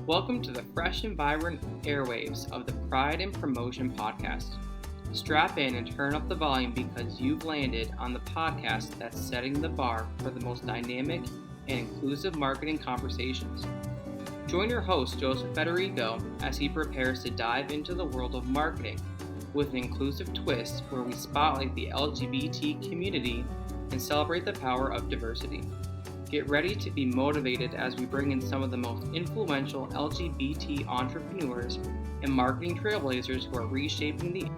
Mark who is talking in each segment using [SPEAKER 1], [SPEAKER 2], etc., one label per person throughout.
[SPEAKER 1] Welcome to the fresh and vibrant airwaves of the Pride and Promotion podcast. Strap in and turn up the volume because you've landed on the podcast that's setting the bar for the most dynamic and inclusive marketing conversations. Join your host, Joseph Federico, as he prepares to dive into the world of marketing with an inclusive twist where we spotlight the LGBT community and celebrate the power of diversity. Get ready to be motivated as we bring in some of the most influential LGBT entrepreneurs and marketing trailblazers who are reshaping the.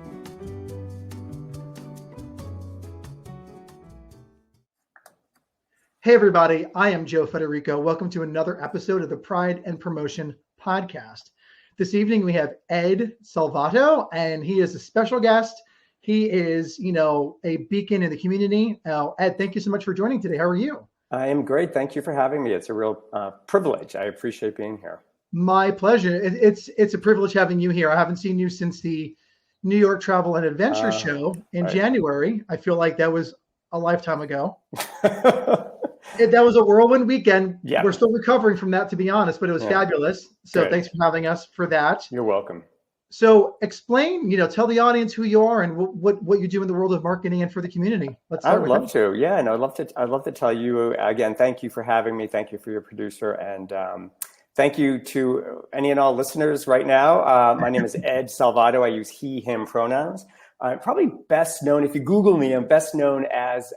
[SPEAKER 2] Hey everybody, I am Joe Federico. Welcome to another episode of the Pride and Promotion podcast. This evening we have Ed Salvato, and he is a special guest. He is, a beacon in the community. Ed, thank you so much for joining today. How are you?
[SPEAKER 3] I am great. Thank you for having me. It's a real privilege. I appreciate being here.
[SPEAKER 2] My pleasure. It's a privilege having you here. I haven't seen you since the New York Travel and Adventure show in January. I feel like that was a lifetime ago. That was a whirlwind weekend. Yeah. We're still recovering from that, to be honest, but it was fabulous. So Great. Thanks for having us for that.
[SPEAKER 3] You're welcome.
[SPEAKER 2] So explain, tell the audience who you are and what you do in the world of marketing and for the community.
[SPEAKER 3] I'd love to. Yeah, no, I'd love to tell you again, thank you for having me. Thank you for your producer. And thank you to any and all listeners right now. My name is Ed Salvato. I use he, him pronouns. I'm probably best known, if you Google me, I'm best known as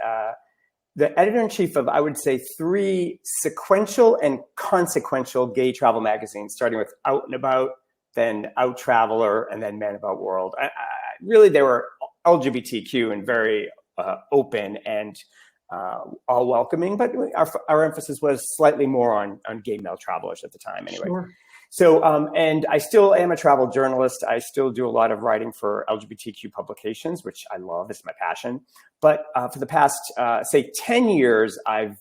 [SPEAKER 3] the editor-in-chief of, I would say, 3 sequential and consequential gay travel magazines, starting with Out and About, then Out Traveler, and then Man About World. Really, they were LGBTQ and very open and all welcoming, but our emphasis was slightly more on gay male travelers at the time anyway. Sure. So, and I still am a travel journalist. I still do a lot of writing for LGBTQ publications, which I love. It's my passion. But for the past, say, 10 years, I've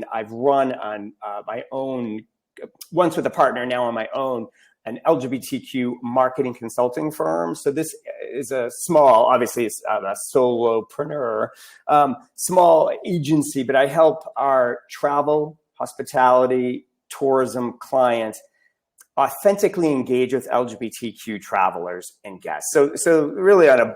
[SPEAKER 3] run on my own, once with a partner, now on my own, an LGBTQ marketing consulting firm. So this is a small, obviously it's a solopreneur, small agency, but I help our travel, hospitality, tourism clients authentically engage with LGBTQ travelers and guests. So really on a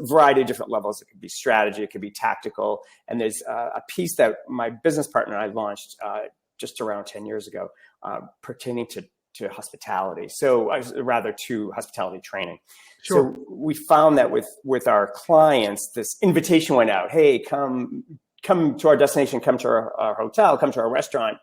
[SPEAKER 3] variety of different levels. It could be strategy, it could be tactical. And there's a piece that my business partner and I launched just around 10 years ago pertaining to hospitality. So rather to hospitality training. Sure. So we found that with our clients, this invitation went out, hey, come to our destination, come to our hotel, come to our restaurant.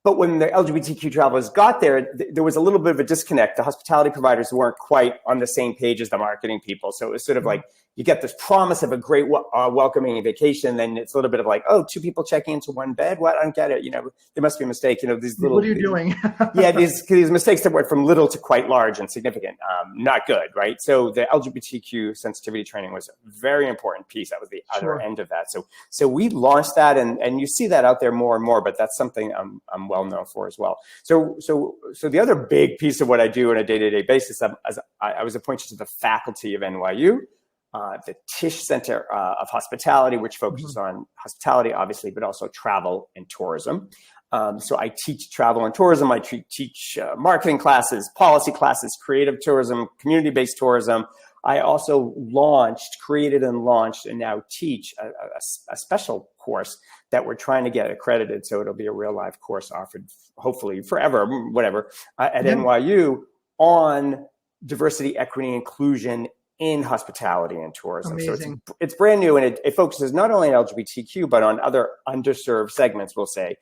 [SPEAKER 3] But when the LGBTQ travelers got there, there was a little bit of a disconnect. The hospitality providers weren't quite on the same page as the marketing people. So it was sort of like you get this promise of a great welcoming vacation, then it's a little bit of like, oh, 2 people checking into 1 bed. What? I don't get it. There must be a mistake. These little.
[SPEAKER 2] What are you doing?
[SPEAKER 3] these mistakes that went from little to quite large and significant. Not good, right? So the LGBTQ sensitivity training was a very important piece. That was the other end of that. So we launched that, and you see that out there more and more. But that's something I'm well known for as well. So the other big piece of what I do on a day-to-day basis, I was appointed to the faculty of NYU, the Tisch Center of Hospitality, which focuses on hospitality, obviously, but also travel and tourism. So I teach travel and tourism. I teach marketing classes, policy classes, creative tourism, community-based tourism. I also created and launched, and now teach a special course that we're trying to get accredited. So it'll be a real live course offered, hopefully forever, whatever, at NYU on diversity, equity, and inclusion in hospitality and tourism.
[SPEAKER 2] Amazing.
[SPEAKER 3] So it's brand new, and it focuses not only on LGBTQ, but on other underserved segments, we'll say.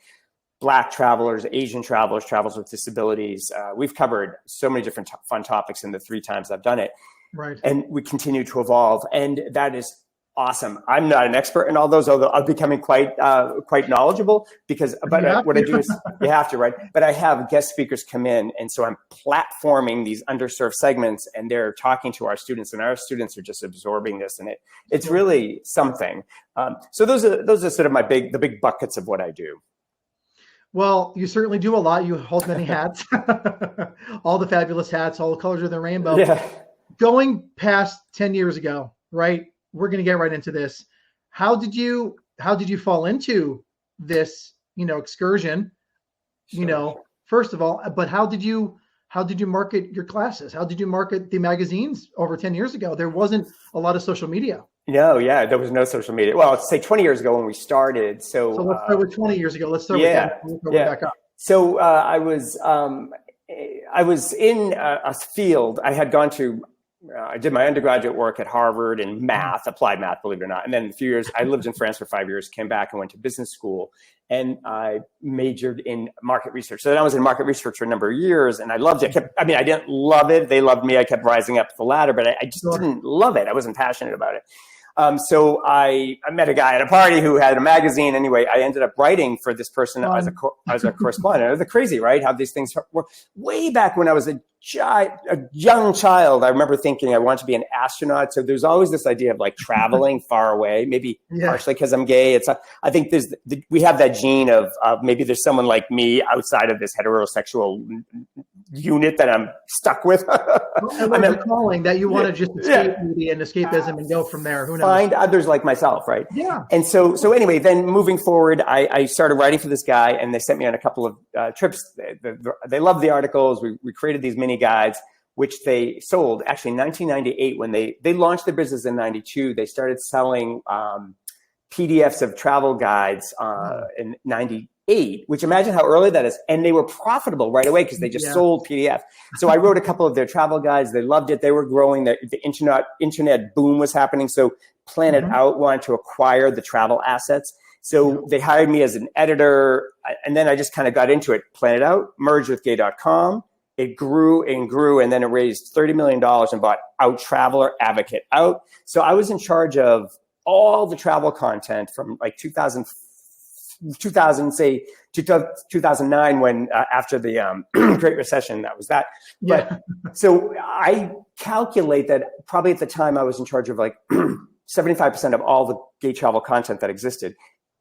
[SPEAKER 3] Black travelers, Asian travelers, travelers with disabilities. We've covered so many different fun topics in the 3 times I've done it.
[SPEAKER 2] Right.
[SPEAKER 3] And we continue to evolve. And that is awesome. I'm not an expert in all those, although I'm becoming quite knowledgeable what I do is you have to, right? But I have guest speakers come in. And so I'm platforming these underserved segments, and they're talking to our students, and our students are just absorbing this. And it's really something. So those are sort of the big buckets of what I do.
[SPEAKER 2] Well, you certainly do a lot. You hold many hats, all the fabulous hats, all the colors of the rainbow. Yeah. Going past 10 years ago, right? We're going to get right into this. How did you fall into this, excursion, first of all, but how did you market your classes? How did you market the magazines over 10 years ago? There wasn't a lot of social media.
[SPEAKER 3] No, yeah, there was no social media. Well, say 20 years ago when we started. So
[SPEAKER 2] let's start with 20 years ago. Let's start with that. We'll go back up.
[SPEAKER 3] So I was in a field. I had gone to, I did my undergraduate work at Harvard in math, applied math, believe it or not. And then a few years, I lived in France for 5 years, came back and went to business school. And I majored in market research. So then I was in market research for a number of years, and I loved it. I didn't love it. They loved me. I kept rising up the ladder, but I just didn't love it. I wasn't passionate about it. So I met a guy at a party who had a magazine. Anyway, I ended up writing for this person as a correspondent. It was crazy, right? How these things were. Way back when I was a young child, I remember thinking I wanted to be an astronaut. So there's always this idea of like traveling far away, maybe partially because I'm gay. I think we have that gene of maybe there's someone like me outside of this heterosexual unit that I'm stuck with.
[SPEAKER 2] I'm calling that you want to just escape beauty and escapism and go from there. Who knows?
[SPEAKER 3] Find others like myself, right?
[SPEAKER 2] Yeah.
[SPEAKER 3] And so anyway, then moving forward, I started writing for this guy, and they sent me on a couple of trips. They loved the articles. We created these mini guides, which they sold actually in 1998 when they launched their business in 92. They started selling PDFs of travel guides in 98, which imagine how early that is. And they were profitable right away because they just sold PDF. So I wrote a couple of their travel guides. They loved it. They were growing. The internet boom was happening. So Planet Out wanted to acquire the travel assets. So they hired me as an editor. And then I just kind of got into it. Planet Out merged with gay.com. It grew and grew, and then it raised $30 million and bought Out Traveler, Advocate Out. So I was in charge of all the travel content from like 2009 when after the Great Recession, that was that. But so I calculate that probably at the time I was in charge of like 75% of all the gay travel content that existed.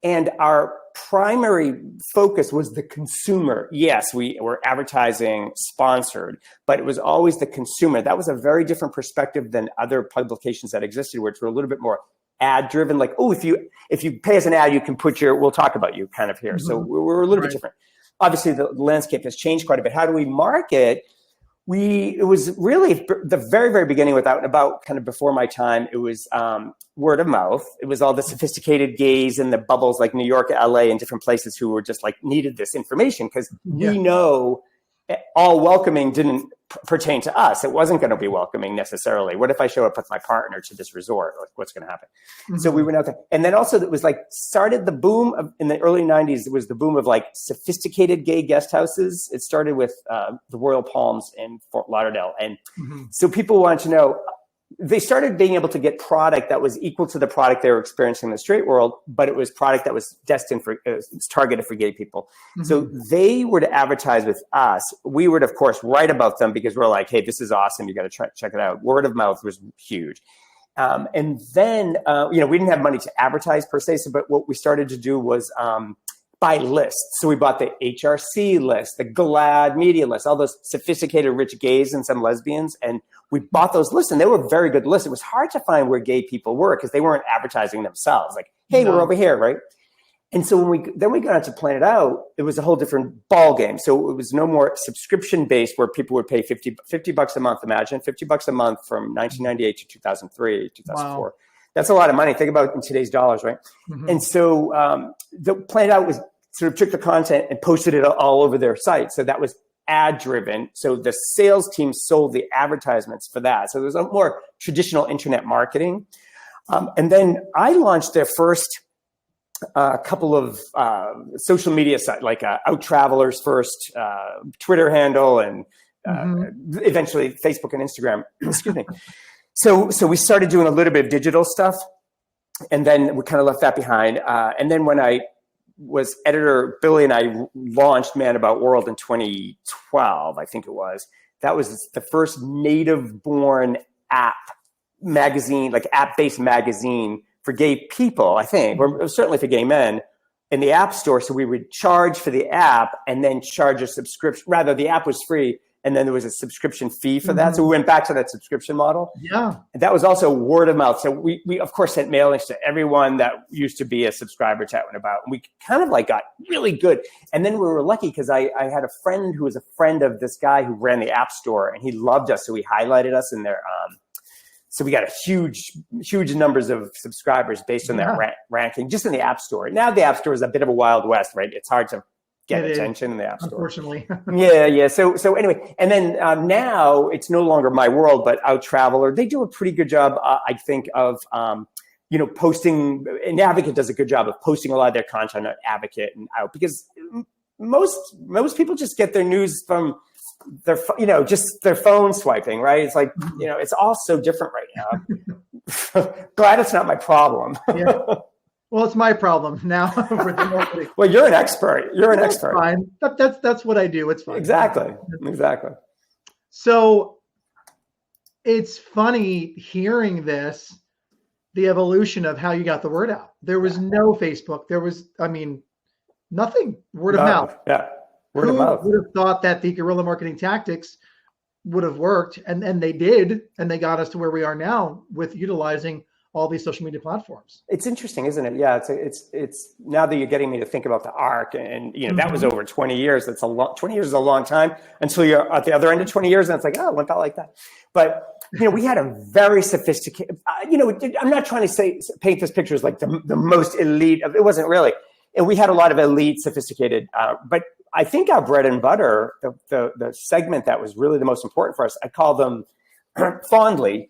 [SPEAKER 3] And our primary focus was the consumer. Yes, we were advertising sponsored, but it was always the consumer. That was a very different perspective than other publications that existed, which were a little bit more ad driven. Like, oh, if you pay us an ad, you can we'll talk about you kind of here. So we're a little bit different. Obviously, the landscape has changed quite a bit. How do we market? It was really the very, very beginning about kind of before my time. It was word of mouth. It was all the sophisticated gays in the bubbles like New York, LA, and different places who were just like needed this information because we know all welcoming didn't pertain to us. It wasn't going to be welcoming necessarily. What if I show up with my partner to this resort? Like, what's going to happen? So we went out there. And then also it was like started the boom in the early 90s. It was the boom of like sophisticated gay guest houses. It started with the Royal Palms in Fort Lauderdale. And so people wanted to know, they started being able to get product that was equal to the product they were experiencing in the straight world, but it was product that was destined for, it's targeted for gay people. So they were to advertise with us. We would, of course, write about them because we're like, hey, this is awesome. You got to check it out. Word of mouth was huge. And then, we didn't have money to advertise per se. So, but what we started to do was buy lists. So we bought the HRC list, the GLAAD media list, all those sophisticated rich gays and some lesbians. And we bought those lists and they were very good lists. It was hard to find where gay people were because they weren't advertising themselves. Like, hey, we're over here, right? And so when we got out to Planet Out, it was a whole different ball game. So it was no more subscription based where people would pay $50 a month. Imagine $50 a month from 1998 to 2003, 2004. Wow. That's a lot of money. Think about it in today's dollars, right? And so the Planet Out was sort of took the content and posted it all over their site. So that was ad driven. So the sales team sold the advertisements for that. So there was a more traditional internet marketing. And then I launched their first couple of social media sites, like Out Travelers first, Twitter handle, and eventually Facebook and Instagram. Excuse me. So we started doing a little bit of digital stuff, and then we kind of left that behind. And then when I was editor, Billy and I launched Man About World in 2012, I think it was. That was the first native-born app magazine, like app-based magazine for gay people, I think, or certainly for gay men, in the App Store. So we would charge for the app and then charge a subscription. Rather, the app was free, and then there was a subscription fee for that. So we went back to that subscription model.
[SPEAKER 2] Yeah.
[SPEAKER 3] And that was also word of mouth. So we of course sent mailings to everyone that used to be a subscriber to Out and About. And we kind of like got really good. And then we were lucky because I had a friend who was a friend of this guy who ran the App Store, and he loved us. So he highlighted us in their, so we got a huge numbers of subscribers based on that ranking just in the App Store. Now the App Store is a bit of a Wild West, right? It's hard to get attention in the App Store.
[SPEAKER 2] Unfortunately.
[SPEAKER 3] Yeah. So anyway, and then now it's no longer My World, but Out Traveler. They do a pretty good job, I think, of posting. And Advocate does a good job of posting a lot of their content on Advocate and Out, because most people just get their news from their, just their phone swiping, right? It's like, it's all so different right now. Glad it's not my problem.
[SPEAKER 2] Yeah. Well, it's my problem now.
[SPEAKER 3] Well, you're an expert. You're an expert.
[SPEAKER 2] Fine. That's what I do. It's fine.
[SPEAKER 3] Exactly.
[SPEAKER 2] So it's funny hearing this, the evolution of how you got the word out. There was no Facebook. There was, nothing. Word of mouth.
[SPEAKER 3] Yeah. Word of mouth.
[SPEAKER 2] Who would have thought that the guerrilla marketing tactics would have worked? And they did. And they got us to where we are now with utilizing all these social media platforms.
[SPEAKER 3] It's interesting, isn't it? Yeah, it's now that you're getting me to think about the arc, and that was over 20 years. 20 years is a long time until you're at the other end of 20 years, and it's like, oh, it went out like that. But we had a very sophisticated. I'm not trying to paint this picture as like the most elite. It wasn't really, and we had a lot of elite, sophisticated. But I think our bread and butter, the segment that was really the most important for us, I call them fondly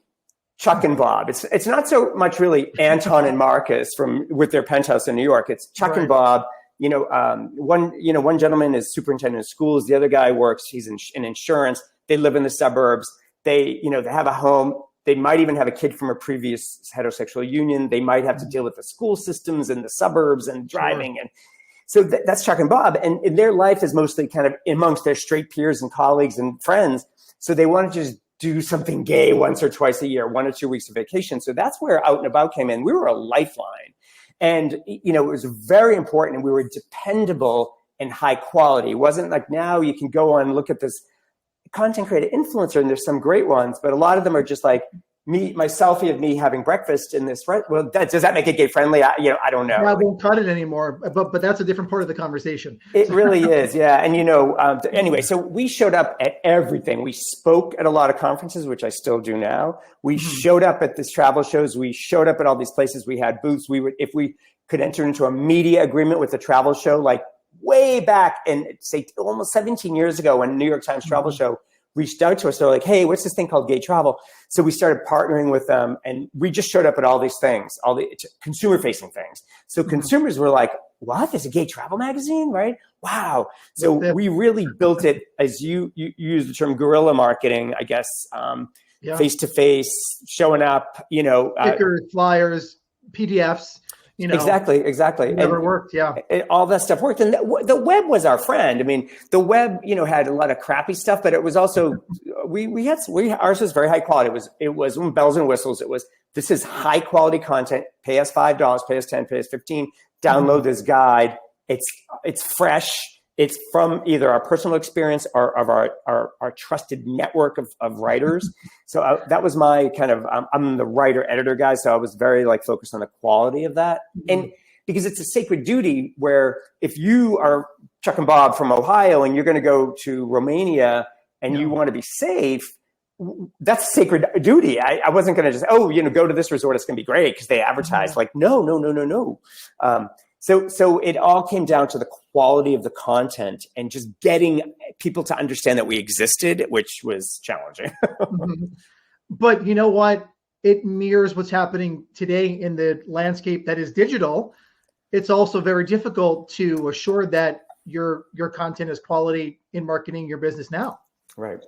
[SPEAKER 3] Chuck and Bob. It's not so much really Anton and Marcus with their penthouse in New York. It's Chuck and Bob. One gentleman is superintendent of schools. The other guy he's in insurance. They live in the suburbs. They have a home. They might even have a kid from a previous heterosexual union. They might have to deal with the school systems in the suburbs and driving. And so that's Chuck and Bob. And their life is mostly kind of amongst their straight peers and colleagues and friends. So they want to just do something gay once or twice a year, 1 or 2 weeks of vacation. So that's where Out and About came in. We were a lifeline. And, it was very important, and we were dependable and high quality. It wasn't like now you can go on and look at this content creator influencer, and there's some great ones, but a lot of them are just like my selfie of me having breakfast in this. Well, does that make it gay friendly? I don't know.
[SPEAKER 2] I won't cut it anymore, but that's a different part of the conversation.
[SPEAKER 3] It really is, yeah. And anyway, so we showed up at everything. We spoke at a lot of conferences, which I still do now. We showed up at these travel shows. We showed up at all these places. We had booths. If we could enter into a media agreement with the travel show, like way back, and say almost 17 years ago, when New York Times Travel Show reached out to us. They're like, hey, what's this thing called gay travel? So we started partnering with them, and we just showed up at all these things, all the consumer facing things. So consumers were like, what? There's a gay travel magazine, right? Wow. So we really built it, as you use the term guerrilla marketing, I guess, face to face, showing up,
[SPEAKER 2] stickers, flyers, PDFs.
[SPEAKER 3] Exactly.
[SPEAKER 2] It never worked. Yeah.
[SPEAKER 3] All that stuff worked. And the web was our friend. I mean, the web, had a lot of crappy stuff, but it was also, ours was very high quality. It was bells and whistles. This is high quality content. Pay us $5, pay us 10, pay us 15, download this guide. It's fresh. It's from either our personal experience or of our trusted network of writers. So that was my kind of, I'm the writer editor guy. So I was very focused on the quality of that. And because it's a sacred duty where if you are Chuck and Bob from Ohio and you're going to go to Romania and you want to be safe, that's a sacred duty. I wasn't going to just, go to this resort. It's going to be great because they advertise. No. So it all came down to the quality of the content and just getting people to understand that we existed, which was challenging.
[SPEAKER 2] But you know what? It mirrors what's happening today in the landscape that is digital. It's also very difficult to assure that your content is quality in marketing your business now.
[SPEAKER 3] Right.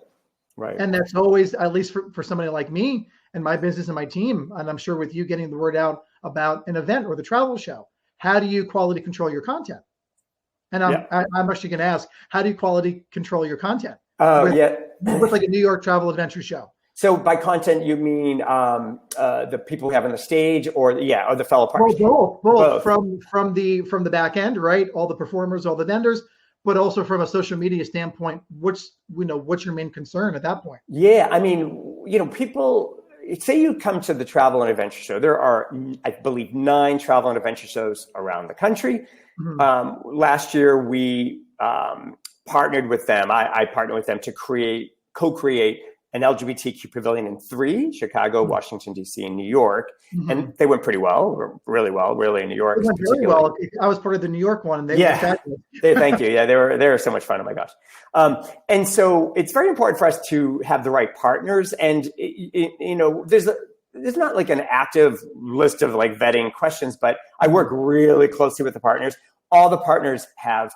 [SPEAKER 2] And that's always, at least for somebody like me and my business and my team, and I'm sure with you getting the word out about an event or the travel show, how do you quality control your content? And I'm actually going to ask, how do you quality control your content? With like a New York travel adventure show.
[SPEAKER 3] So by content, you mean the people we have on the stage or the fellow partners?
[SPEAKER 2] Both. From the back end, right? All the performers, all the vendors, but also from a social media standpoint, what's your main concern at that point?
[SPEAKER 3] Yeah, I mean, people say you come to the travel and adventure show. There are, I believe, 9 travel and adventure shows around the country. Mm-hmm. Last year, we partnered with them. I partnered with them to co-create an LGBTQ pavilion in 3, Chicago, mm-hmm. Washington, D.C., and New York. Mm-hmm. And they went pretty well, really in New York.
[SPEAKER 2] They went very well. I was part of the New York one, and they were fabulous.
[SPEAKER 3] Thank you. Yeah, they were so much fun. Oh my gosh. And so it's very important for us to have the right partners. And, there's not like an active list of like vetting questions, but I work really closely with the partners. All the partners have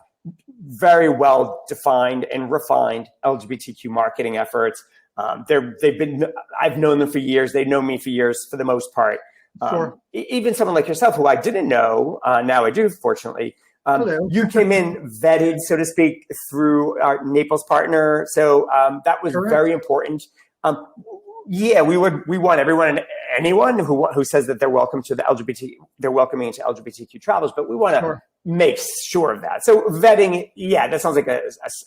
[SPEAKER 3] very well defined and refined LGBTQ marketing efforts. I've known them for years. They've known me for years for the most part.
[SPEAKER 2] Sure.
[SPEAKER 3] Even someone like yourself, who I didn't know, now I do, fortunately. You came in vetted, so to speak, through our Naples partner. So that was Correct. Very important. We want everyone and anyone who says that they're welcome to they're welcoming into LGBTQ travels, but we want to make sure of that. So vetting, that sounds like a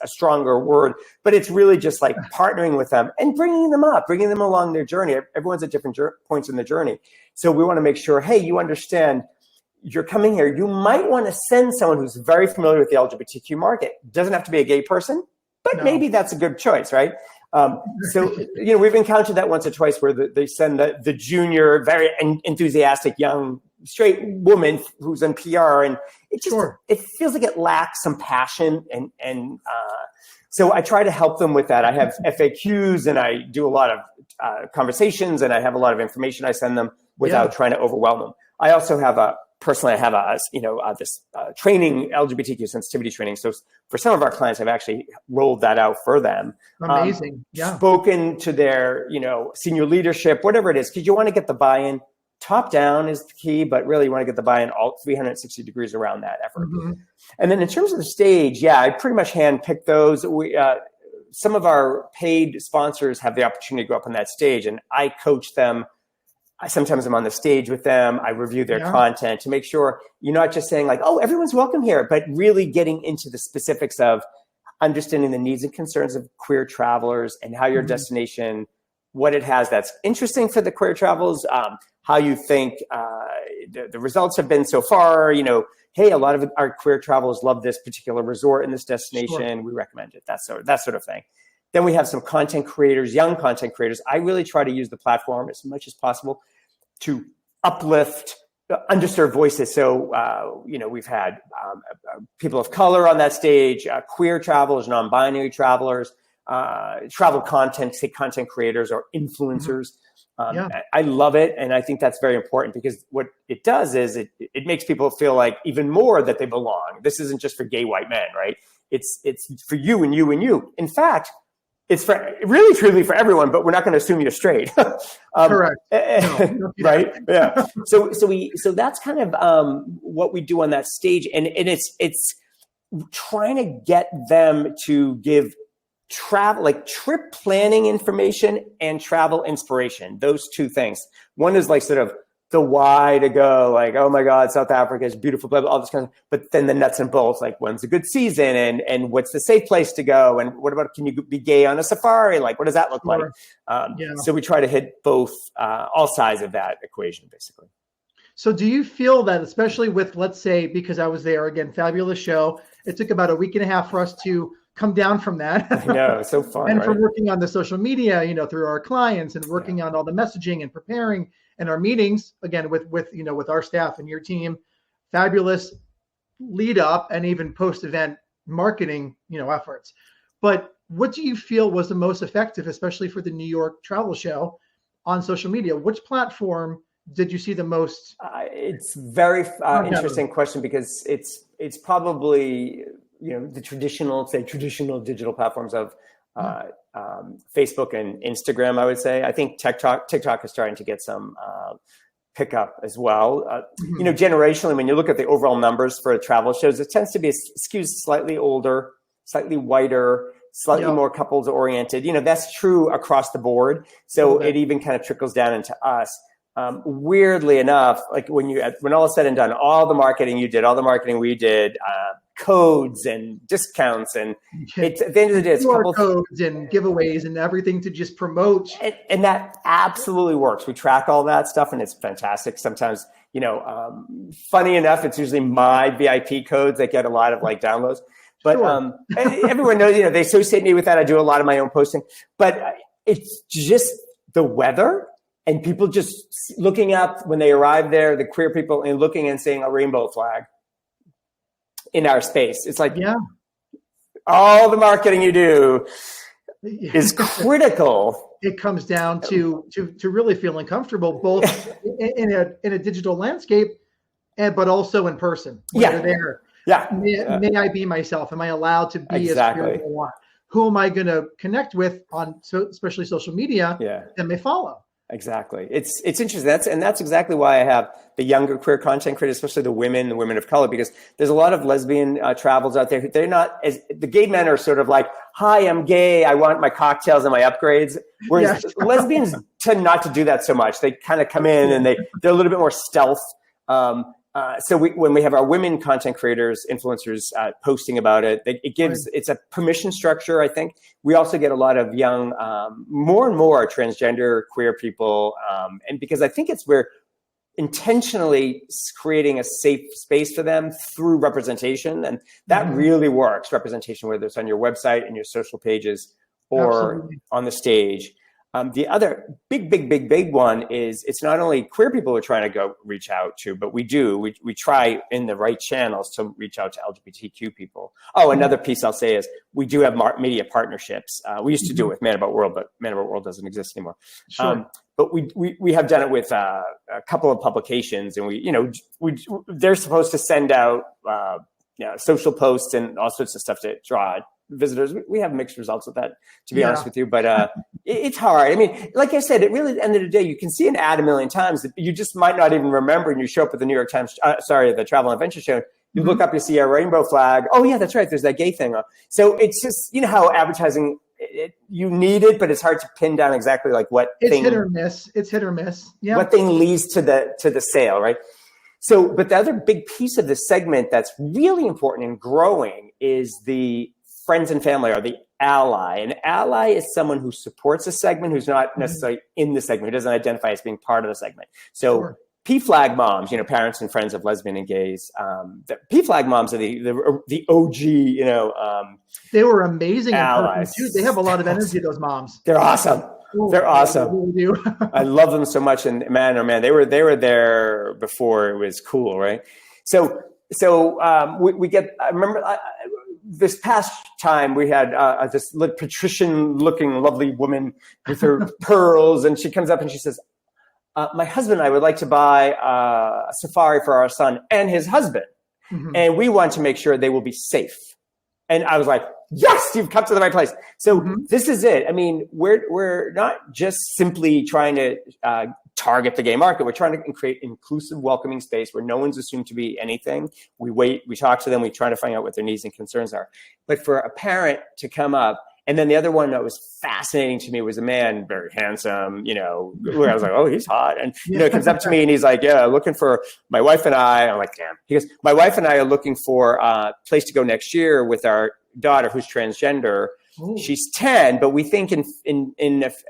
[SPEAKER 3] stronger word, but it's really just like partnering with them and bringing them along their journey. Everyone's at different points in the journey. So we want to make sure, hey, you understand you're coming here. You might want to send someone who's very familiar with the LGBTQ market. Doesn't have to be a gay person, but maybe that's a good choice, right? So, we've encountered that once or twice where they send the junior, very enthusiastic young straight woman who's in PR, and it just it feels like it lacks some passion. And so I try to help them with that. I have FAQs, and I do a lot of conversations, and I have a lot of information I send them without trying to overwhelm them. I also have this training, LGBTQ sensitivity training. So for some of our clients, I've actually rolled that out for them.
[SPEAKER 2] Amazing.
[SPEAKER 3] Spoken to their, senior leadership, whatever it is, because you want to get the buy-in. Top down is the key, but really you want to get the buy-in all 360 degrees around that effort. Mm-hmm. And then in terms of the stage, I pretty much handpicked those. Some of our paid sponsors have the opportunity to go up on that stage, and I coach them. Sometimes I'm on the stage with them. I review their content to make sure you're not just saying like, oh, everyone's welcome here, but really getting into the specifics of understanding the needs and concerns of queer travelers and how your destination, what it has that's interesting for the queer travelers, how you think the results have been so far. Hey, a lot of our queer travelers love this particular resort in this destination. We recommend it, that sort of thing. Then we have some content creators, young content creators. I really try to use the platform as much as possible to uplift underserved voices. So, we've had people of color on that stage, queer travelers, non-binary travelers, travel content creators or influencers. I love it. And I think that's very important because what it does is it makes people feel like even more that they belong. This isn't just for gay white men, right? It's for you and you and you. In fact, it's for really truly for everyone, but we're not going to assume you're straight.
[SPEAKER 2] Correct.
[SPEAKER 3] Right. Yeah. So that's kind of what we do on that stage. And it's trying to get them to give trip planning information and travel inspiration. Those two things. One is like sort of the why to go, like, oh my God, South Africa is beautiful, blah, blah, all this kind of, but then the nuts and bolts, like when's a good season and what's the safe place to go? And what about, can you be gay on a safari? Like, what does that look like? So we try to hit both, all sides of that equation, basically.
[SPEAKER 2] So do you feel that, especially with, let's say, because I was there again, fabulous show, it took about a week and a half for us to come down from that.
[SPEAKER 3] I know, so fun.
[SPEAKER 2] And from working on the social media, through our clients and working on all the messaging and preparing and our meetings, again, with our staff and your team, fabulous lead up and even post-event marketing, efforts. But what do you feel was the most effective, especially for the New York travel show on social media? Which platform did you see the most?
[SPEAKER 3] It's very interesting question because it's probably, the traditional digital platforms of Facebook and Instagram, I would say. I think TikTok is starting to get some pickup as well. Generationally, when you look at the overall numbers for travel shows, it tends to be skews slightly older, slightly whiter, slightly more couples oriented. That's true across the board. So it even kind of trickles down into us. Weirdly enough, like when all is said and done, all the marketing you did, all the marketing we did, codes and discounts, and it's at the end of the day, it's
[SPEAKER 2] QR codes and giveaways and everything to just promote.
[SPEAKER 3] And that absolutely works. We track all that stuff, and it's fantastic. Sometimes, funny enough, it's usually my VIP codes that get a lot of like downloads. But
[SPEAKER 2] Sure.
[SPEAKER 3] Everyone knows, they associate me with that. I do a lot of my own posting, but it's just the weather and people just looking up when they arrive there, the queer people, and looking and seeing a rainbow flag in our space. It's like, all the marketing you do is critical.
[SPEAKER 2] It comes down to really feeling comfortable, both in a digital landscape, but also in person. When you're there.
[SPEAKER 3] Yeah.
[SPEAKER 2] May I be myself? Am I allowed to be as queer as I want? Who am I going to connect with on, especially social media? That may follow.
[SPEAKER 3] Exactly. It's interesting. That's exactly why I have the younger queer content creators, especially the women of color, because there's a lot of lesbian travels out there. They're not as, the gay men are sort of like, hi, I'm gay. I want my cocktails and my upgrades. Whereas lesbians tend not to do that so much. They kind of come in and they're a little bit more stealth. So when we have our women content creators, influencers posting about it, it's a permission structure, I think. We also get a lot of young, more and more transgender queer people. And because I think we're intentionally creating a safe space for them through representation. And that really works, representation, whether it's on your website and your social pages or on the stage. The other big one is it's not only queer people we're trying to go reach out to, but we try in the right channels to reach out to LGBTQ people. Oh, another piece I'll say is we do have media partnerships. We used to do it with Man About World, but Man About World doesn't exist anymore.
[SPEAKER 2] Sure.
[SPEAKER 3] But we have done it with a couple of publications, and they're supposed to send out social posts and all sorts of stuff to draw visitors. We have mixed results with that, to be honest with you, but it's hard. I mean, like I said, it really, at the end of the day, you can see an ad a million times that you just might not even remember, and you show up at the New York Times, the Travel and Adventure Show, you look up, you see a rainbow flag. Oh yeah, that's right, there's that gay thing. So it's just, how advertising, you need it, but it's hard to pin down exactly like what thing.
[SPEAKER 2] It's hit or miss. Yeah.
[SPEAKER 3] What thing leads to the sale, right? So, but the other big piece of this segment that's really important and growing is the friends and family, or the ally. An ally is someone who supports a segment, who's not necessarily in the segment, who doesn't identify as being part of the segment. So P-flag moms, parents and friends of lesbian and gays. The P-flag moms are the OG,
[SPEAKER 2] they were amazing
[SPEAKER 3] allies.
[SPEAKER 2] In person too. They have a lot of energy, those moms.
[SPEAKER 3] They're awesome. They're awesome.
[SPEAKER 2] They really do.
[SPEAKER 3] I love them so much. And man, they were there before it was cool, right? So we get. I remember this past time we had this patrician-looking lovely woman with her pearls, and she comes up and she says, "My husband and I would like to buy a safari for our son and his husband, and we want to make sure they will be safe." And I was like, yes, you've come to the right place. So this is it. I mean, we're not just simply trying to target the gay market. We're trying to create inclusive, welcoming space where no one's assumed to be anything. We talk to them, we try to find out what their needs and concerns are. But for a parent to come up, and then the other one that was fascinating to me was a man, very handsome, where I was like, oh, he's hot. And, comes up to me and he's like, yeah, looking for my wife and I. I'm like, damn. He goes, my wife and I are looking for a place to go next year with our daughter who's transgender. Ooh. She's 10, but we think in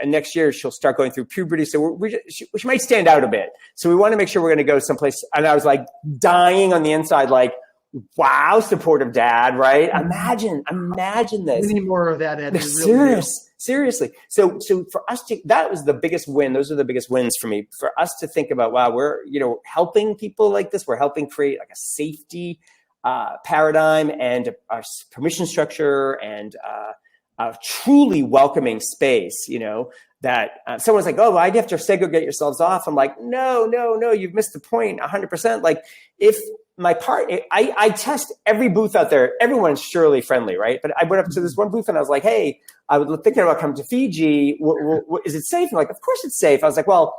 [SPEAKER 3] next year she'll start going through puberty. So she might stand out a bit. So we want to make sure we're going to go someplace. And I was like dying on the inside, like, wow, supportive dad, right? Imagine this.
[SPEAKER 2] We need more of that, Ed.
[SPEAKER 3] Seriously. So for us that was the biggest win. Those are the biggest wins for me. For us to think about, wow, we're, helping people like this. We're helping create like a safety paradigm and a permission structure and a truly welcoming space, that someone's like, oh, well, I'd have to segregate yourselves off. I'm like, no, you've missed the point 100%. Like if my I test every booth out there. Everyone's surely friendly, right? But I went up to this one booth and I was like, hey, I was thinking about coming to Fiji. Is it safe? And like, of course it's safe. I was like, well,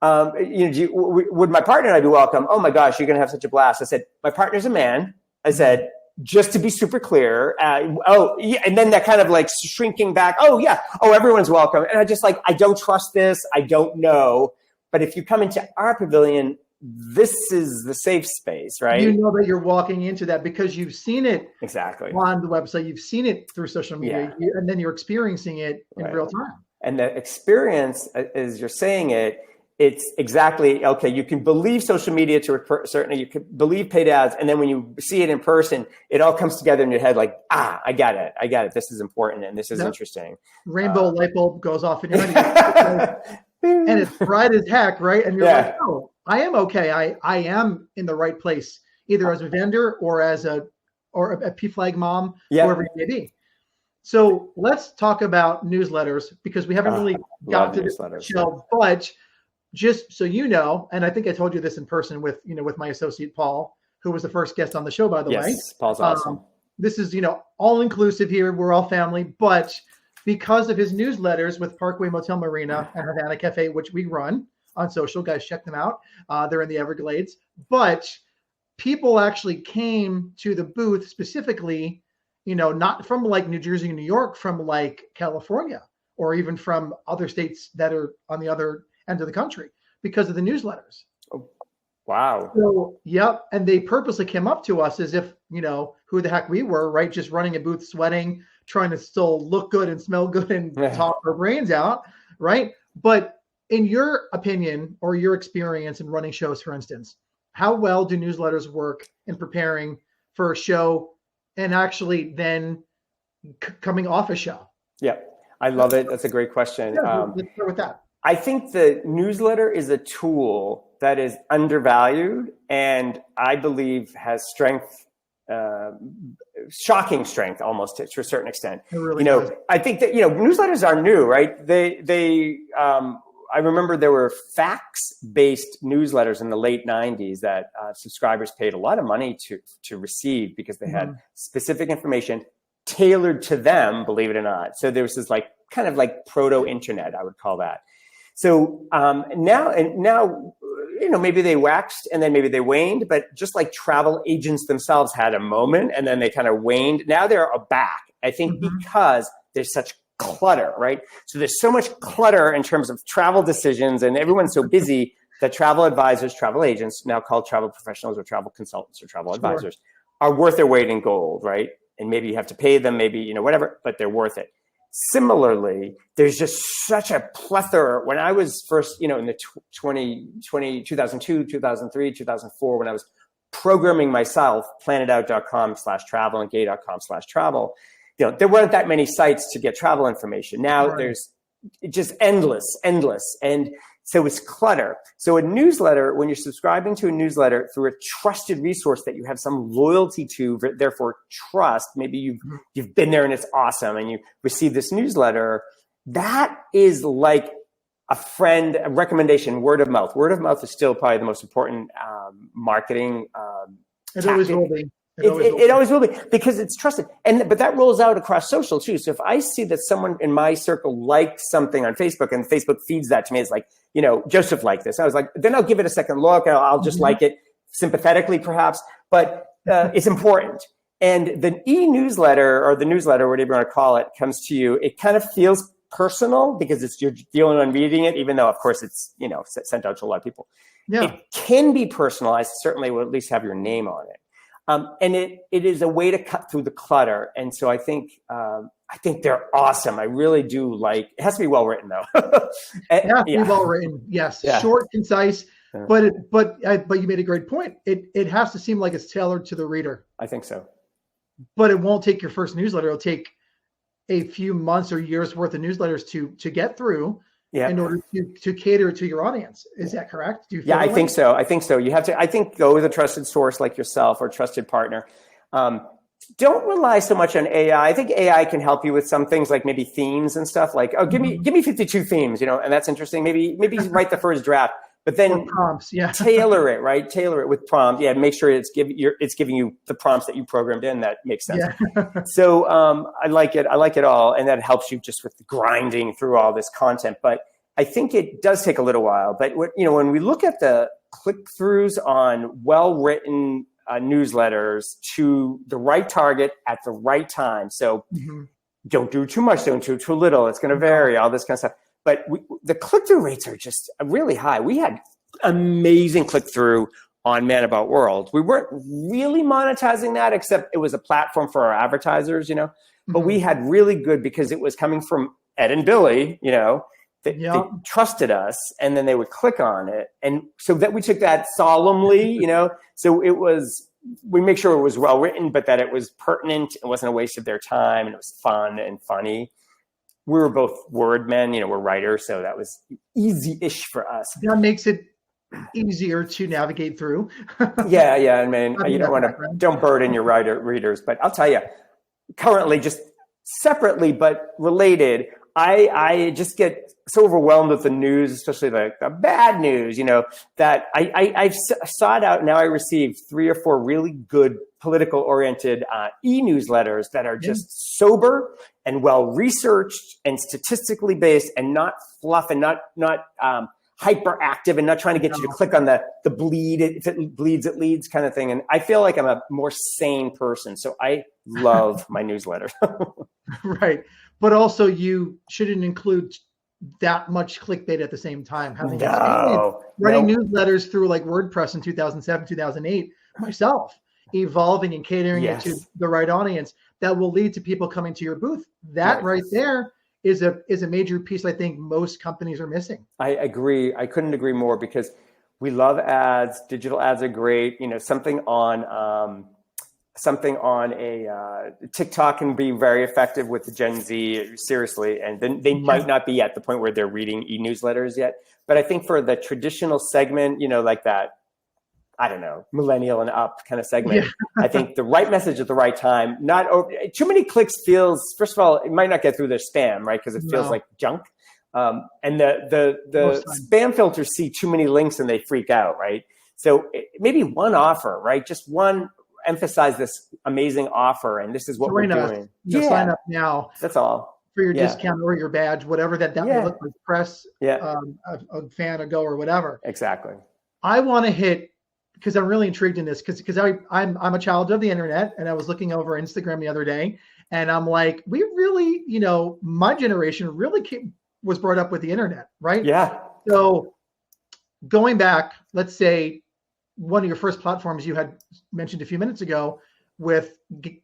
[SPEAKER 3] would my partner and I be welcome? Oh my gosh, you're going to have such a blast. I said, my partner's a man. I said, just to be super clear. And then that kind of like shrinking back. Oh yeah. Oh, everyone's welcome. And I just like, I don't trust this. I don't know. But if you come into our pavilion, this is the safe space, right?
[SPEAKER 2] You know that you're walking into that because you've seen it
[SPEAKER 3] exactly
[SPEAKER 2] on the website, you've seen it through social media, and then you're experiencing it in real time.
[SPEAKER 3] And the experience, as you're saying it, it's exactly, okay, you can believe social media to a certain, you can believe paid ads, and then when you see it in person, it all comes together in your head like, I got it. This is important, and this is interesting.
[SPEAKER 2] Rainbow light bulb goes off in your head. And it's bright as heck, right? And you're like, oh, I am okay. I am in the right place, either as a vendor or as a PFLAG mom, whoever you may be. So let's talk about newsletters, because we haven't really got to the show, but just so you know, and I think I told you this in person with my associate Paul, who was the first guest on the show, by the way.
[SPEAKER 3] Yes, Paul's awesome.
[SPEAKER 2] This is, all inclusive here. We're all family, but because of his newsletters with Parkway Motel Marina and Havana Cafe, which we run on social, guys, check them out. They're in the Everglades. But people actually came to the booth specifically, not from like New Jersey and New York, from like California, or even from other states that are on the other end of the country, because of the newsletters.
[SPEAKER 3] Oh, wow.
[SPEAKER 2] So, yep. And they purposely came up to us as if, who the heck we were, right? Just running a booth, sweating, trying to still look good and smell good and talk our brains out, right? But in your opinion or your experience in running shows, for instance, how well do newsletters work in preparing for a show and actually then coming off a show?
[SPEAKER 3] Yeah, I love it. That's a great question.
[SPEAKER 2] Let's start with that.
[SPEAKER 3] I think the newsletter is a tool that is undervalued and I believe has strength, shocking strength almost to a certain extent.
[SPEAKER 2] Really does.
[SPEAKER 3] I think that, newsletters are new, right? I remember there were fax-based newsletters in the late 90s that subscribers paid a lot of money to receive because they had specific information tailored to them, believe it or not. So there was this kind of proto-internet, I would call that. So now, maybe they waxed and then maybe they waned, but just like travel agents themselves had a moment and then they kind of waned. Now they're back, I think, because there's such clutter, right? So there's so much clutter in terms of travel decisions and everyone's so busy that travel advisors, travel agents, now called travel professionals or travel consultants or travel advisors, are worth their weight in gold, right? And maybe you have to pay them, maybe, whatever, but they're worth it. Similarly, there's just such a plethora. When I was first, in the 2002, 2003, 2004, when I was programming myself, planetout.com/travel and gay.com/travel, there weren't that many sites to get travel information. Now there's just endless. And so it's clutter. So a newsletter, when you're subscribing to a newsletter through a trusted resource that you have some loyalty to, therefore trust, maybe you've been there and it's awesome and you receive this newsletter, that is like a friend, a recommendation, word of mouth. Word of mouth is still probably the most important marketing
[SPEAKER 2] It always will be.
[SPEAKER 3] It always will be because it's trusted. But that rolls out across social too. So if I see that someone in my circle likes something on Facebook and Facebook feeds that to me, it's like, Joseph liked this. I was like, then I'll give it a second look. I'll just like it sympathetically perhaps, but it's important. And the e-newsletter or the newsletter, whatever you want to call it, comes to you. It kind of feels personal because you're the only one reading it, even though of course it's, sent out to a lot of people. Yeah. It can be personalized. Certainly will at least have your name on it. And it is a way to cut through the clutter. And so I think they're awesome. I really do like, it has to be well written though.
[SPEAKER 2] It has to be well written. Yes. Yeah. Short, concise, but you made a great point. It has to seem like it's tailored to the reader.
[SPEAKER 3] I think so.
[SPEAKER 2] But it won't take your first newsletter. It'll take a few months or years worth of newsletters to get through. Yeah. In order to cater to your audience. Is that correct? Do you feel
[SPEAKER 3] I think so. I think so. You have to, I think, go with a trusted source like yourself or trusted partner. Don't rely so much on AI. I think AI can help you with some things like maybe themes and stuff like, give me 52 themes, and that's interesting. Maybe write the first draft, but then
[SPEAKER 2] or prompts,
[SPEAKER 3] tailor it, right? Tailor it with prompt. Yeah. Make sure it's giving you the prompts that you programmed in. That makes sense. Yeah. So I like it. I like it all. And that helps you just with the grinding through all this content. But I think it does take a little while. But when we look at the click-throughs on well-written newsletters to the right target at the right time. So don't do too much, don't do too little. It's going to vary, all this kind of stuff. But the click-through rates are just really high. We had amazing click-through on Man About World. We weren't really monetizing that, except it was a platform for our advertisers, but we had really good, because it was coming from Ed and Billy, they trusted us, and then they would click on it. And so that we took that solemnly, so we make sure it was well written, but that it was pertinent. It wasn't a waste of their time, and it was fun and funny. We were both word men, we're writers, so that was easy-ish for us.
[SPEAKER 2] That makes it easier to navigate through.
[SPEAKER 3] yeah. I mean, you don't burden your readers, but I'll tell you, currently, just separately but related, I just get so overwhelmed with the news, especially the bad news, that I've sought out. Now I receive 3 or 4 really good political oriented e-newsletters that are just sober and well researched and statistically based, and not fluff, and not hyperactive, and not trying to get you to click on the bleed. If it bleeds, it leads kind of thing. And I feel like I'm a more sane person. So I love my newsletter.
[SPEAKER 2] Right. But also you shouldn't include that much clickbait at the same time. Writing newsletters through like WordPress in 2007, 2008, myself, evolving and catering it to the right audience that will lead to people coming to your booth. That right there is a major piece I think most companies are missing. I
[SPEAKER 3] agree. I couldn't agree more, because we love ads. Digital ads are great. Something on a TikTok can be very effective with the Gen Z, seriously. And then they might not be at the point where they're reading e-newsletters yet. But I think for the traditional segment, like that, I don't know, millennial and up kind of segment, I think the right message at the right time, too many clicks feels, first of all, it might not get through their spam, right? Because it feels like junk. And the spam filters see too many links and they freak out, right? So maybe one offer, right? Just one, emphasize this amazing offer, and this is what we're doing.
[SPEAKER 2] Sign up now.
[SPEAKER 3] That's all.
[SPEAKER 2] For your discount or your badge, whatever that may look like, press, a fan, a go, or whatever.
[SPEAKER 3] Exactly. I
[SPEAKER 2] want to hit, because I'm really intrigued in this, because I'm a child of the internet, and I was looking over Instagram the other day, and I'm like, we really, my generation really was brought up with the internet, right?
[SPEAKER 3] Yeah.
[SPEAKER 2] So going back, let's say, one of your first platforms you had mentioned a few minutes ago, with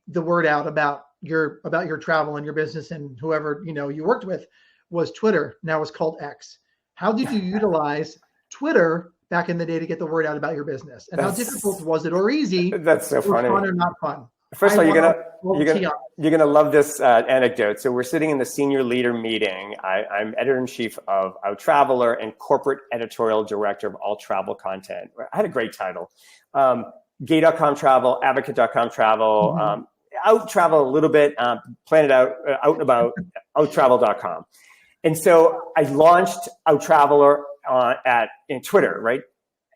[SPEAKER 2] the word out about your travel and your business and whoever you worked with, was Twitter. Now it's called X. How did you utilize Twitter back in the day to get the word out about your business? And how difficult was it, or easy?
[SPEAKER 3] That's so funny.
[SPEAKER 2] Fun or not fun?
[SPEAKER 3] First of all, you're gonna love this anecdote. So we're sitting in the senior leader meeting. I'm editor-in-chief of Out Traveler and corporate editorial director of all travel content. I had a great title. Gay.com travel, advocate.com travel, Out Travel a little bit, Planet Out, Out and About, outtravel.com. And so I launched Out Traveler in Twitter, right?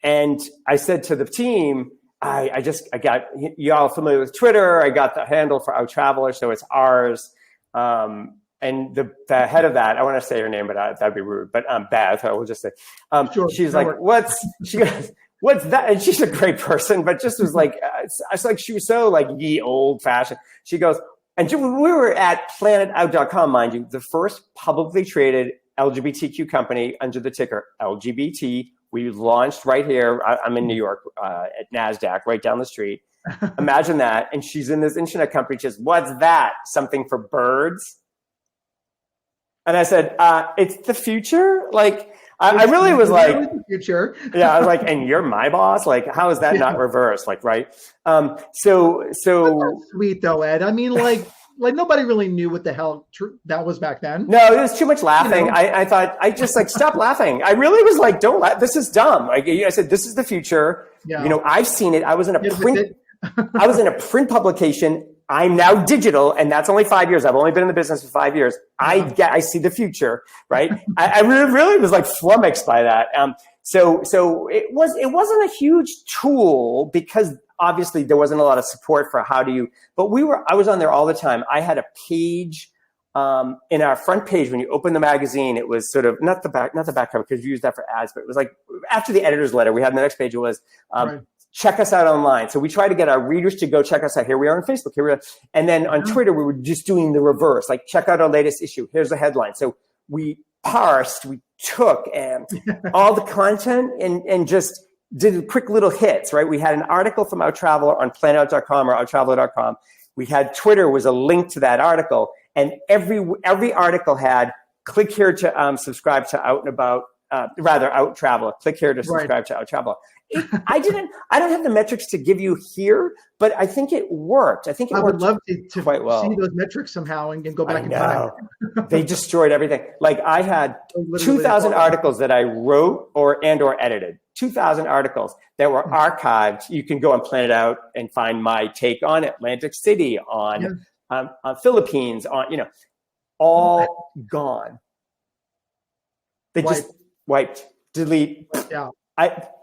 [SPEAKER 3] And I said to the team, I got y'all familiar with Twitter. I got the handle for Out Traveler, so it's ours. And the head of that, I want to say her name, but that'd be rude. But Beth, I will just say,
[SPEAKER 2] sure,
[SPEAKER 3] she's like, she goes, what's that? And she's a great person, but just was like, it's like she was so like ye old fashioned. She goes, and we were at planetout.com, mind you, the first publicly traded LGBTQ company under the ticker LGBT. We launched right here. I'm in New York at NASDAQ, right down the street. Imagine that. And she's in this internet company. She says, what's that? Something for birds? And I said, it's the future. Like, I really was like,
[SPEAKER 2] the future.
[SPEAKER 3] Yeah, I was like, and you're my boss? Like, how is that not reversed? Like, right? So
[SPEAKER 2] that's sweet though, Ed. I mean, like nobody really knew what the hell that was back then.
[SPEAKER 3] No, it was too much laughing. I thought, I just like, stop laughing. I really was like, don't laugh. This is dumb. Like, I said, this is the future. Yeah. I've seen it. I was in a print publication. I'm now digital, and that's only 5 years. I've only been in the business for 5 years. I see the future, right? I really was like flummoxed by that. So it wasn't a huge tool, because obviously there wasn't a lot of support for but I was on there all the time. I had a page in our front page. When you open the magazine, it was sort of not the back cover, because we used that for ads, but it was like after the editor's letter, we had the next page. It was, check us out online. So we try to get our readers to go check us out. Here we are on Facebook. Here we are. And then on Twitter, we were just doing the reverse, like check out our latest issue. Here's the headline. So we parsed, we took all the content and just did quick little hits, right? We had an article from Out Traveler on planetout.com or outtraveler.com. We had Twitter was a link to that article, and every article had click here to subscribe to Out and About, Out Traveler. Click here to subscribe to Out Traveler. I don't have the metrics to give you here, but I think it worked. I think it worked.
[SPEAKER 2] I would love to
[SPEAKER 3] quite well.
[SPEAKER 2] See those metrics somehow and go back in time.
[SPEAKER 3] They destroyed everything. Like I had 2,000 articles that I wrote or edited. 2,000 articles that were archived. You can go on Planet Out and find my take on Atlantic City, on Philippines, on all gone. They just wiped, delete.
[SPEAKER 2] Yeah.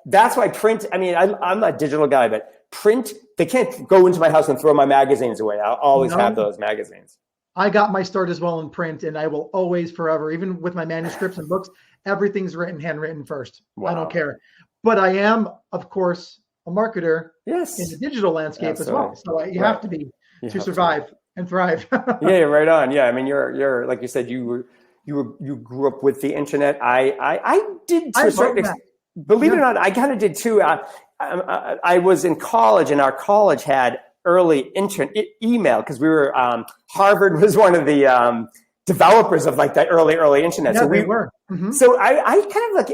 [SPEAKER 3] That's why print, I'm a digital guy, but print, they can't go into my house and throw my magazines away. I'll always have those magazines.
[SPEAKER 2] I got my start as well in print, and I will always, forever, even with my manuscripts and books, everything's handwritten first. Wow. I don't care. But I am, of course, a marketer in the digital landscape as well. So you have to be to survive and thrive.
[SPEAKER 3] Yeah, right on. Yeah, I mean, you're like you said, you grew up with the internet. I did to a certain extent. Believe it or not, I kind of did too. I was in college, and our college had early email because we were Harvard was one of the developers of like that early internet.
[SPEAKER 2] Yeah,
[SPEAKER 3] so we
[SPEAKER 2] were. Mm-hmm.
[SPEAKER 3] So I kind of like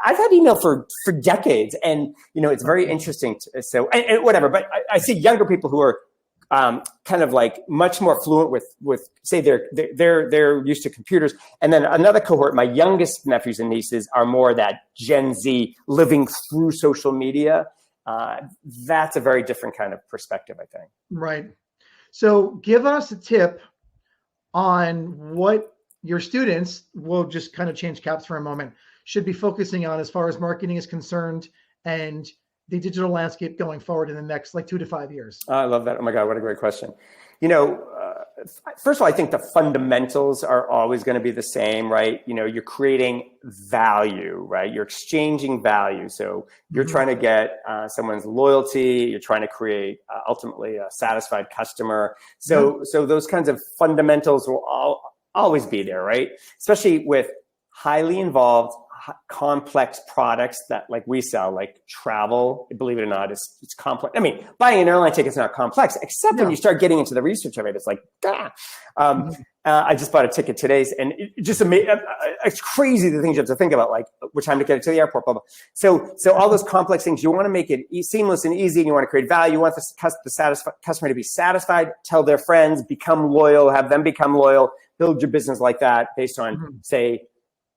[SPEAKER 3] I've had email for decades, and it's very interesting. So and whatever, but I see younger people who are kind of like much more fluent with say they're used to computers. And then another cohort, my youngest nephews and nieces are more that Gen Z living through social media. That's a very different kind of perspective, I think.
[SPEAKER 2] Right. So give us a tip on what your students, will just kind of change caps for a moment, should be focusing on as far as marketing is concerned and the digital landscape going forward in the next 2 to 5 years?
[SPEAKER 3] I love that. Oh my God, what a great question. First of all, I think the fundamentals are always going to be the same, right? You're creating value, right? You're exchanging value. So you're trying to get someone's loyalty. You're trying to create ultimately a satisfied customer. So those kinds of fundamentals will always be there, right? Especially with highly involved, complex products that like we sell, like travel, believe it or not, it's complex. I mean, buying an airline ticket is not complex, except when you start getting into the research of it. It's like, I just bought a ticket today, and it's crazy the things you have to think about, like what time to get it to the airport, blah, blah. So all those complex things, you want to make it seamless and easy, and you want to create value. You want the customer to be satisfied, tell their friends, become loyal, have them become loyal, build your business like that based on, say,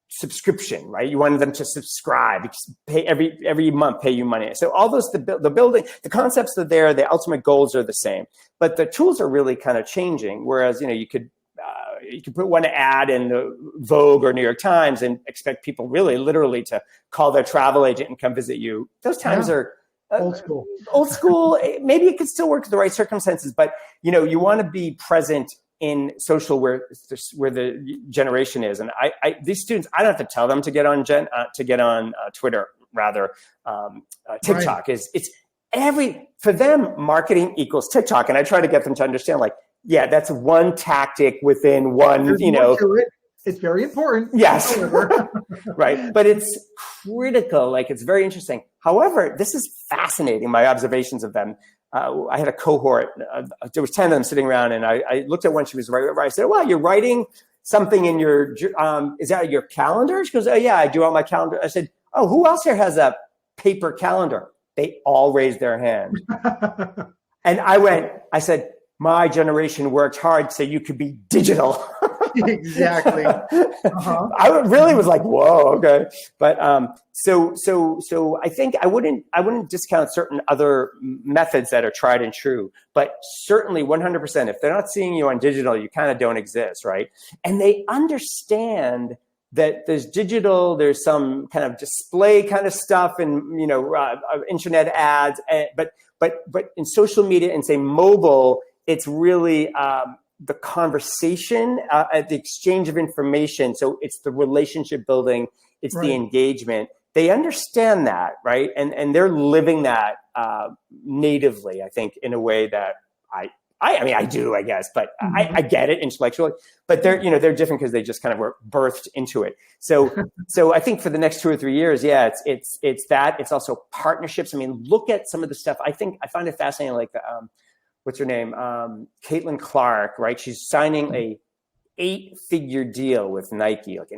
[SPEAKER 3] subscription, right? You wanted them to subscribe, pay every month, pay you money. So all those, the building, the concepts are there, the ultimate goals are the same, but the tools are really kind of changing. Whereas, you could put one ad in the Vogue or New York Times and expect people really literally to call their travel agent and come visit you. Those times are
[SPEAKER 2] old school.
[SPEAKER 3] Old school. Maybe it could still work in the right circumstances, but you want to be present in social where the generation is. And these students, I don't have to tell them to get on Twitter, rather. TikTok is for them, marketing equals TikTok. And I try to get them to understand, that's one tactic within one,
[SPEAKER 2] It's very important.
[SPEAKER 3] Yes. Right. But it's critical. It's very interesting. However, this is fascinating. My observations of them. I had a cohort. There was 10 of them sitting around, and I looked at one. She was right. I said, "Well, you're writing something in your. Is that your calendar?" She goes, "Oh yeah, I do on my calendar." I said, "Oh, who else here has a paper calendar?" They all raised their hand, and I said, "My generation worked hard so you could be digital."
[SPEAKER 2] Exactly.
[SPEAKER 3] I really was like, whoa, okay. But so I think I wouldn't discount certain other methods that are tried and true, but certainly 100%, if they're not seeing you on digital, you kind of don't exist, right? And they understand that there's digital, there's some kind of display kind of stuff and, internet ads, but in social media and say mobile, it's really, the conversation, the exchange of information. So it's the relationship building, it's the engagement. They understand that, right? And they're living that natively, I think, in a way that I mean, I do, I guess, but I get it intellectually, but they're different because they just kind of were birthed into it. So I think for the next 2 or 3 years, it's that. It's also partnerships. I mean, look at some of the stuff. I find it fascinating. Like, what's her name? Caitlin Clark, right? She's signing a 8-figure deal with Nike. Like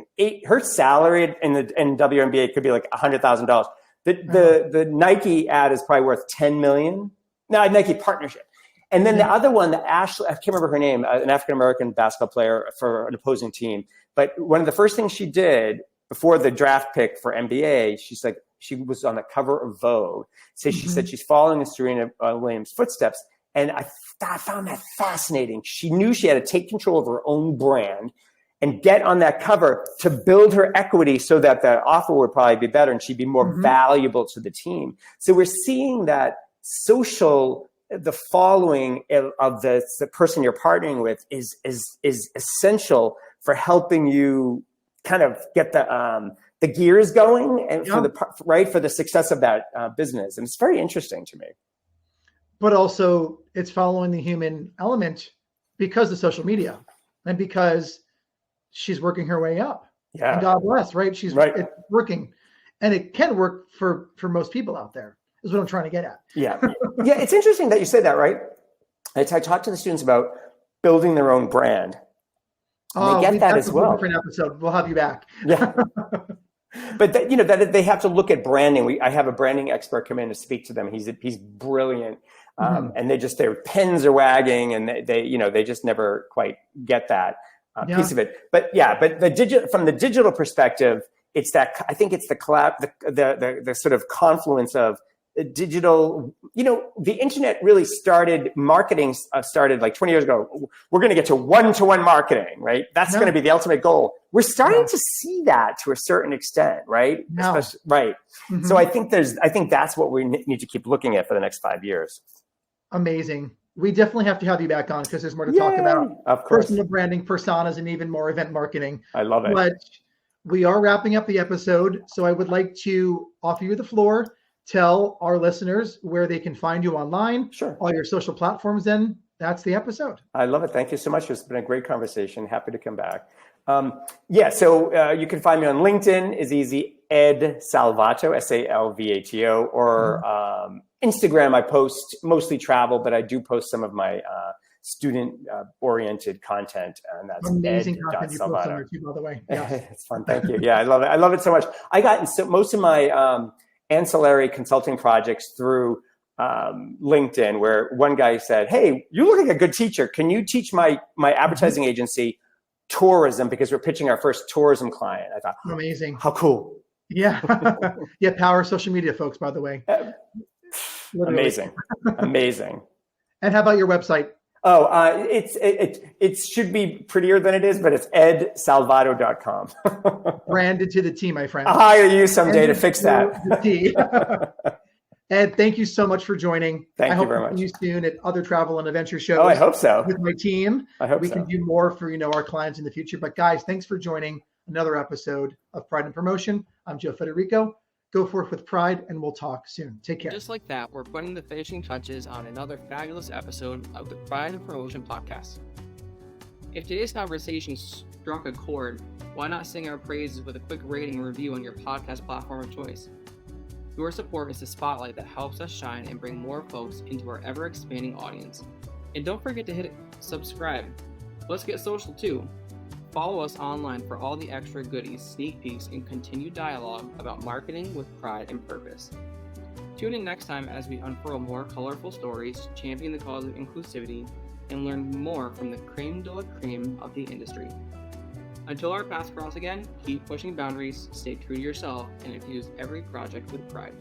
[SPEAKER 3] her salary in WNBA could be like $100,000. The Nike ad is probably worth $10 million. No, Nike partnership. And then the other one, Ashley, I can't remember her name, an African-American basketball player for an opposing team. But one of the first things she did before the draft pick for NBA, she was on the cover of Vogue. So she said she's following in Serena Williams' footsteps. And I found that fascinating. She knew she had to take control of her own brand and get on that cover to build her equity so that the offer would probably be better and she'd be more valuable to the team. So we're seeing that the following of the person you're partnering with is essential for helping you kind of get the gears going and for the success of that business. And it's very interesting to me.
[SPEAKER 2] But also it's following the human element because of social media and because she's working her way up. Yeah. And God bless, right? It's working, and it can work for most people out there. Is what I'm trying to get at. Yeah.
[SPEAKER 3] It's interesting that you say that, right? I talk to the students about building their own brand. And they get that as well.
[SPEAKER 2] Different episode. We'll have you back.
[SPEAKER 3] Yeah. But that they have to look at branding. I have a branding expert come in to speak to them. He's brilliant. And their pens are wagging, and they just never quite get that piece of it. But from the digital perspective, it's that, I think it's the sort of confluence of digital, the internet really started, marketing started like 20 years ago. We're going to get to one-to-one marketing, right? That's going to be the ultimate goal. We're starting to see that to a certain extent, right? Right. So I think that's what we need to keep looking at for the next 5 years.
[SPEAKER 2] Amazing. We definitely have to have you back on because there's more to talk about.
[SPEAKER 3] Of course.
[SPEAKER 2] Personal branding, personas, and even more event marketing.
[SPEAKER 3] I love it.
[SPEAKER 2] But we are wrapping up the episode. So I would like to offer you the floor. Tell our listeners where they can find you online.
[SPEAKER 3] Sure.
[SPEAKER 2] All your social platforms. Then that's the episode.
[SPEAKER 3] I love it. Thank you so much. It's been a great conversation. Happy to come back. So you can find me on LinkedIn. Is easy. Ed Salvato, Salvato, or Instagram. I post mostly travel, but I do post some of my student-oriented content, and that's
[SPEAKER 2] amazing content you post on there too, by the way. Yeah.
[SPEAKER 3] It's fun. Thank you. Yeah, I love it. I love it so much. I got most of my ancillary consulting projects through LinkedIn, where one guy said, "Hey, you look like a good teacher. Can you teach my advertising agency tourism, because we're pitching our first tourism client?" I thought,
[SPEAKER 2] amazing.
[SPEAKER 3] How cool.
[SPEAKER 2] Yeah. Yeah. Power of social media, folks, by the way.
[SPEAKER 3] Amazing. Amazing.
[SPEAKER 2] And how about your website?
[SPEAKER 3] Oh, it should be prettier than it is, but it's edsalvato.com.
[SPEAKER 2] Branded to the T, my friend.
[SPEAKER 3] I'll hire you someday to fix that.
[SPEAKER 2] Ed, thank you so much for joining.
[SPEAKER 3] Thank you very much.
[SPEAKER 2] I hope to see you soon at other travel and adventure shows.
[SPEAKER 3] Oh, I hope so.
[SPEAKER 2] With my team.
[SPEAKER 3] I hope
[SPEAKER 2] we can do more for our clients in the future. But guys, thanks for joining another episode of Pride and Promotion. I'm Joe Federico. Go forth with pride, and we'll talk soon. Take care.
[SPEAKER 1] Just like that, we're putting the finishing touches on another fabulous episode of the Pride and Promotion podcast. If today's conversation struck a chord, why not sing our praises with a quick rating and review on your podcast platform of choice? Your support is the spotlight that helps us shine and bring more folks into our ever-expanding audience. And don't forget to hit subscribe. Let's get social too. Follow us online for all the extra goodies, sneak peeks, and continued dialogue about marketing with pride and purpose. Tune in next time as we unfurl more colorful stories, champion the cause of inclusivity, and learn more from the creme de la creme of the industry. Until our paths cross again, keep pushing boundaries, stay true to yourself, and infuse every project with pride.